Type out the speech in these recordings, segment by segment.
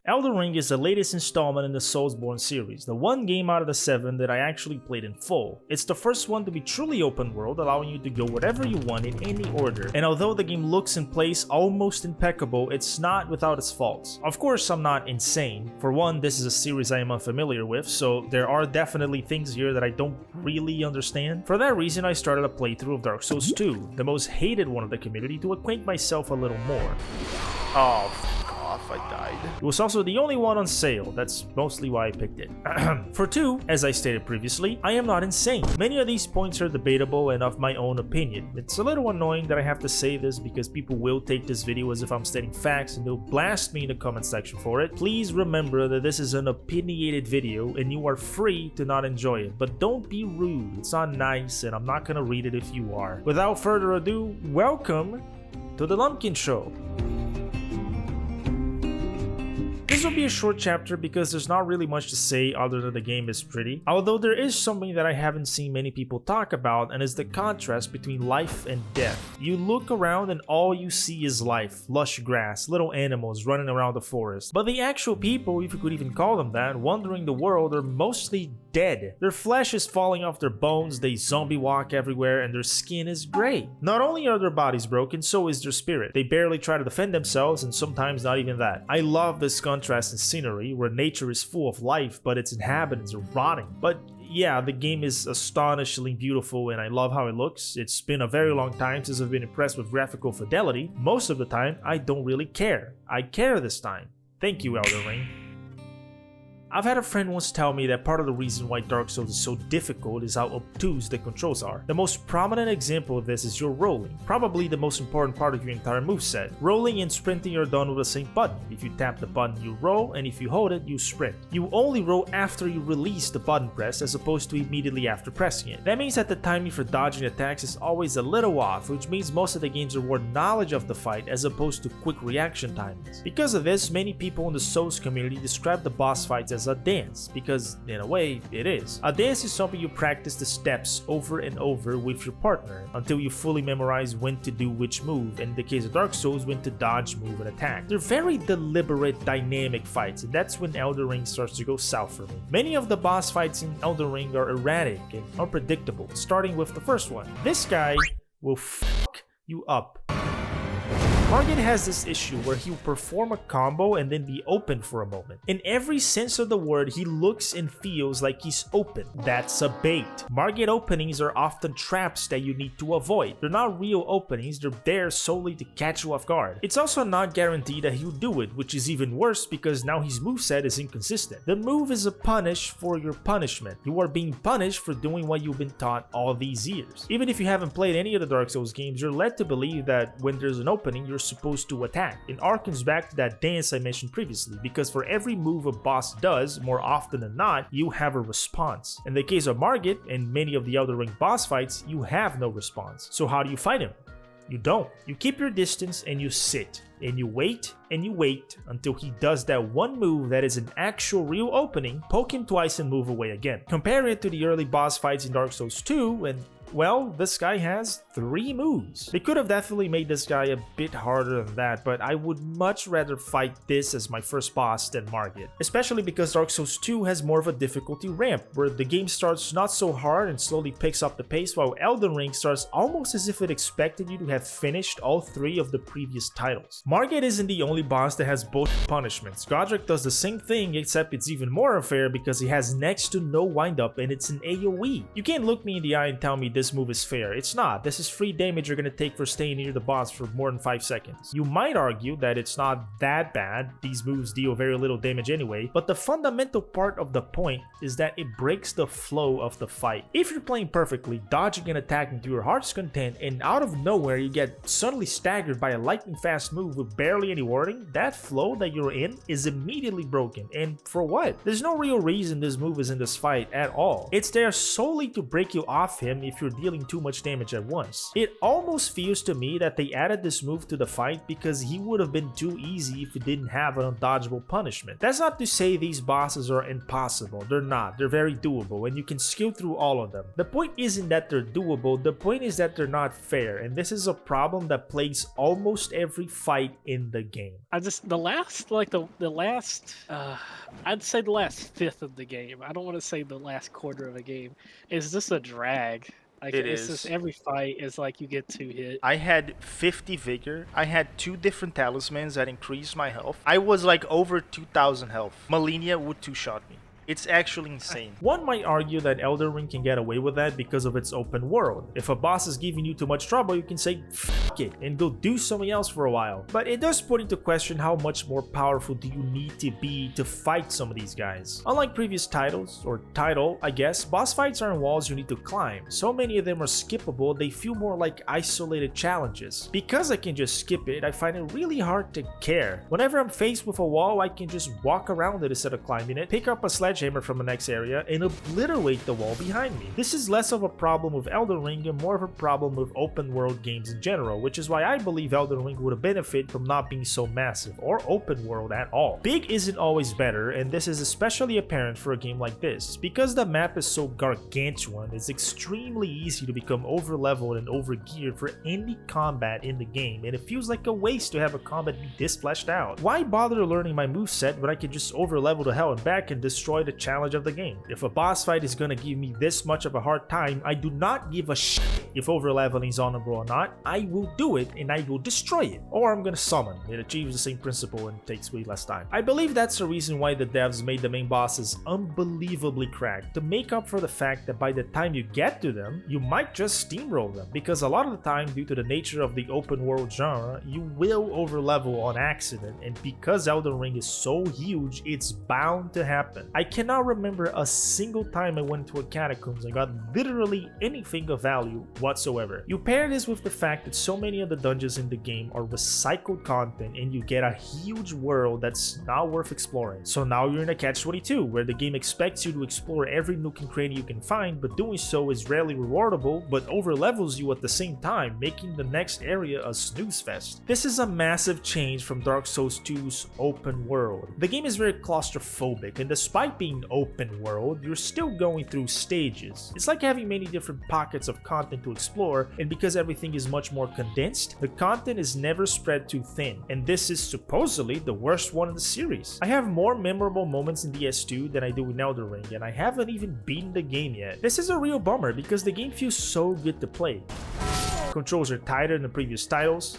Elden Ring is the latest installment in the Soulsborne series, the one game out of the 7 that I actually played in full. It's the first one to be truly open world, allowing you to go wherever you want in any order, and although the game looks and plays almost impeccable, it's not without its faults. Of course, I'm not insane. For one, this is a series I am unfamiliar with, so there are definitely things here that I don't really understand. For that reason, I started a playthrough of Dark Souls 2, the most hated one of the community, to acquaint myself a little more. Oh, f*** off, I died. It was also the only one on sale, that's mostly why I picked it. For 2, as I stated previously, I am not insane. Many of these points are debatable and of my own opinion. It's a little annoying that I have to say this because people will take this video as if I'm stating facts and they'll blast me in the comment section for it. Please remember that this is an opinionated video and you are free to not enjoy it, but don't be rude. It's not nice and I'm not gonna read it if you are. Without further ado, welcome to the Lumpkin Show. This will be a short chapter because there's not really much to say other than the game is pretty. Although there is something that I haven't seen many people talk about, and is the contrast between life and death. You look around and all you see is life, lush grass, little animals running around the forest. But the actual people, if you could even call them that, wandering the world are mostly dead. Their flesh is falling off their bones, they zombie walk everywhere, and their skin is gray. Not only are their bodies broken, so is their spirit. They barely try to defend themselves, and sometimes not even that. I love this contrast in scenery, where nature is full of life, but its inhabitants are rotting. But yeah, the game is astonishingly beautiful and I love how it looks. It's been a very long time since I've been impressed with graphical fidelity. Most of the time, I don't really care. I care this time. Thank you, Elden Ring. I've had a friend once tell me that part of the reason why Dark Souls is so difficult is how obtuse the controls are. The most prominent example of this is your rolling, probably the most important part of your entire moveset. Rolling and sprinting are done with the same button. If you tap the button, you roll, and if you hold it, you sprint. You only roll after you release the button press as opposed to immediately after pressing it. That means that the timing for dodging attacks is always a little off, which means most of the games reward knowledge of the fight as opposed to quick reaction timings. Because of this, many people in the Souls community describe the boss fights as a dance, because in a way it is. A dance is something you practice the steps over and over with your partner until you fully memorize when to do which move, and in the case of Dark Souls, when to dodge, move, and attack. They're very deliberate, dynamic fights, and that's when Elden Ring starts to go south for me. Many of the boss fights in Elden Ring are erratic and unpredictable, starting with the first one. This guy will fuck you up. Margit has this issue where he'll perform a combo and then be open for a moment. In every sense of the word, he looks and feels like he's open. That's a bait. Margit openings are often traps that you need to avoid. They're not real openings, they're there solely to catch you off guard. It's also not guaranteed that he'll do it, which is even worse because now his moveset is inconsistent. The move is a punish for your punishment. You are being punished for doing what you've been taught all these years. Even if you haven't played any of the Dark Souls games, you're led to believe that when there's an opening, you're supposed to attack. It harkens back to that dance I mentioned previously, because for every move a boss does, more often than not, you have a response. In the case of Margit and many of the Elden Ring boss fights, you have no response. So how do you fight him? You don't. You keep your distance and you sit. And you wait until he does that one move that is an actual real opening, poke him twice and move away again. Compare it to the early boss fights in Dark Souls 2 and well, this guy has 3 moves. They could have definitely made this guy a bit harder than that, but I would much rather fight this as my first boss than Margit. Especially because Dark Souls 2 has more of a difficulty ramp, where the game starts not so hard and slowly picks up the pace, while Elden Ring starts almost as if it expected you to have finished all 3 of the previous titles. Margit isn't the only boss that has both punishments. Godric does the same thing, except it's even more unfair because he has next to no wind up and it's an AoE. You can't look me in the eye and tell me this move is fair. It's not. This is free damage you're gonna take for staying near the boss for more than 5 seconds. You might argue that it's not that bad, these moves deal very little damage anyway, but the fundamental part of the point is that it breaks the flow of the fight. If you're playing perfectly, dodging and attacking to your heart's content, and out of nowhere you get suddenly staggered by a lightning fast move with barely any warning, that flow that you're in is immediately broken. And for what? There's no real reason this move is in this fight at all. It's there solely to break you off him if you're you're dealing too much damage at once. It almost feels to me that they added this move to the fight because he would have been too easy if he didn't have an undodgeable punishment. That's not to say these bosses are impossible, they're not, they're very doable and you can skill through all of them. The point isn't that they're doable, the point is that they're not fair, and this is a problem that plagues almost every fight in the game. I'd say the last fifth of the game. I don't want to say the last quarter of a game. Is just a drag. Like, it's just every fight is like you get 2 hit. I had 50 vigor. I had 2 different talismans that increased my health. I was like over 2,000 health. Malenia would 2-shot me. It's actually insane. One might argue that Elden Ring can get away with that because of its open world. If a boss is giving you too much trouble, you can say fuck it and go do something else for a while. But it does put into question how much more powerful do you need to be to fight some of these guys. Unlike previous titles, or title I guess, boss fights aren't walls you need to climb. So many of them are skippable, they feel more like isolated challenges. Because I can just skip it, I find it really hard to care. Whenever I'm faced with a wall, I can just walk around it instead of climbing it, pick up a sledgehammer from the next area and obliterate the wall behind me. This is less of a problem with Elden Ring and more of a problem with open world games in general, which is why I believe Elden Ring would benefit from not being so massive or open world at all. Big isn't always better, and this is especially apparent for a game like this. Because the map is so gargantuan, it's extremely easy to become over leveled and over geared for any combat in the game, and it feels like a waste to have a combat be this fleshed out. Why bother learning my moveset when I can just over level to hell and back and destroy the challenge of the game? If a boss fight is gonna give me this much of a hard time, I do not give a shit if over leveling is honorable or not. I will do it and I will destroy it. Or I'm gonna summon. It achieves the same principle and takes way less time. I believe that's the reason why the devs made the main bosses unbelievably cracked, to make up for the fact that by the time you get to them, you might just steamroll them. Because a lot of the time, due to the nature of the open world genre, you will over level on accident, and because Elden Ring is so huge, it's bound to happen. I cannot remember a single time I went to a catacombs and got literally anything of value whatsoever. You pair this with the fact that so many of the dungeons in the game are recycled content and you get a huge world that's not worth exploring. So now you're in a catch-22 where the game expects you to explore every nook and cranny you can find, but doing so is rarely rewardable but over levels you at the same time, making the next area a snooze fest. This is a massive change from Dark Souls 2's open world. The game is very claustrophobic, and despite being open world, you're still going through stages. It's like having many different pockets of content to explore, and because everything is much more condensed, the content is never spread too thin, and this is supposedly the worst one in the series. I have more memorable moments in DS2 than I do in Elden Ring, and I haven't even beaten the game yet. This is a real bummer because the game feels so good to play. Controls are tighter than the previous titles.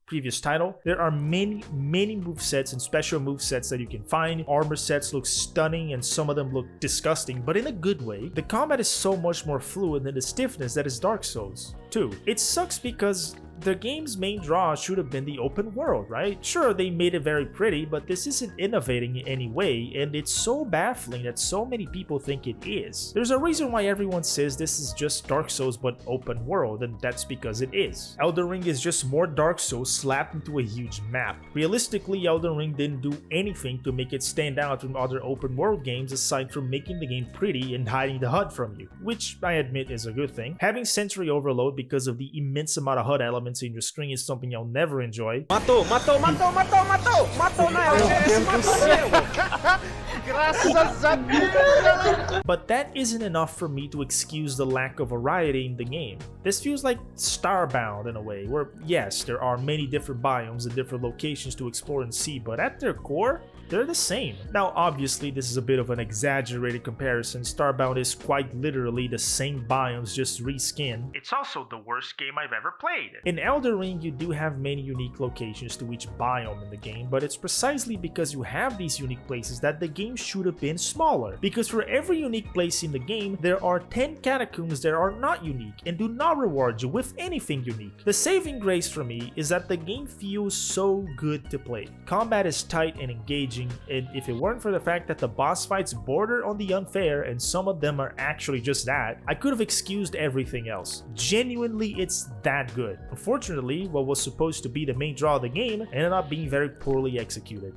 Previous title. There are many movesets and special movesets that you can find. Armor sets look stunning and some of them look disgusting, but in a good way. The combat is so much more fluid than the stiffness that is Dark Souls 2. It sucks because the game's main draw should have been the open world, right? Sure, they made it very pretty, but this isn't innovating in any way, and it's so baffling that so many people think it is. There's a reason why everyone says this is just Dark Souls but open world, and that's because it is. Elden Ring is just more Dark Souls slapped into a huge map. Realistically, Elden Ring didn't do anything to make it stand out from other open world games aside from making the game pretty and hiding the HUD from you, which I admit is a good thing. Having sensory overload because of the immense amount of HUD elements in your screen is something I'll never enjoy. Matou na Graças a Deus! But that isn't enough for me to excuse the lack of variety in the game. This feels like Starbound in a way, where yes, there are many different biomes and different locations to explore and see, but at their core, they're the same. Now obviously this is a bit of an exaggerated comparison. Starbound is quite literally the same biomes just reskinned. It's also the worst game I've ever played. In Elden Ring you do have many unique locations to each biome in the game, but it's precisely because you have these unique places that the game should have been smaller. Because for every unique place in the game, there are 10 catacombs that are not unique and do not reward you with anything unique. The saving grace for me is that the game feels so good to play. Combat is tight and engaging, and if it weren't for the fact that the boss fights border on the unfair and some of them are actually just that, I could have excused everything else. Genuinely, it's that good. Unfortunately, what was supposed to be the main draw of the game ended up being very poorly executed.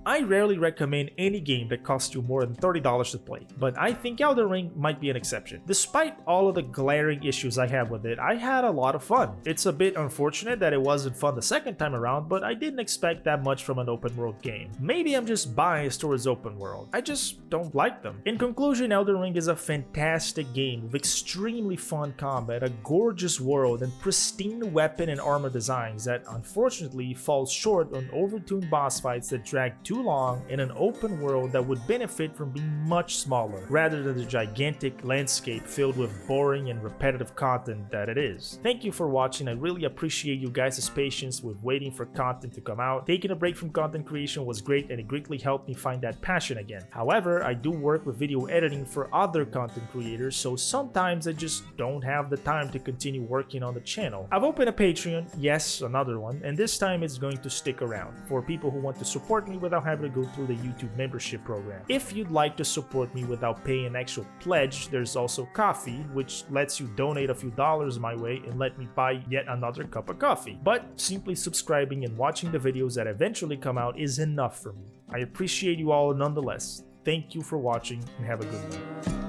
I rarely recommend any game that costs you more than $30 to play, but I think Elden Ring might be an exception. Despite all of the glaring issues I have with it, I had a lot of fun. It's a bit unfortunate that it wasn't fun the second time around, but I didn't expect that much from an open world game. Maybe I'm just biased towards open world. I just don't like them. In conclusion, Elden Ring is a fantastic game with extremely fun combat, a gorgeous world, and pristine weapon and armor designs that unfortunately falls short on overtuned boss fights that drag too long in an open world that would benefit from being much smaller, rather than the gigantic landscape filled with boring and repetitive content that it is. Thank you for watching. I really appreciate you guys' patience with waiting for content to come out. Taking a break from content creation was great and it greatly helped me find that passion again. However, I do work with video editing for other content creators, so sometimes I just don't have the time to continue working on the channel. I've opened a Patreon, yes, another one, and this time it's going to stick around for people who want to support me without having to go through the YouTube membership program. If you'd like to support me without paying an actual pledge, there's also Coffee, which lets you donate a few dollars my way and let me buy yet another cup of coffee. But simply subscribing and watching the videos that eventually come out is enough for me. I appreciate you all nonetheless. Thank you for watching and have a good one.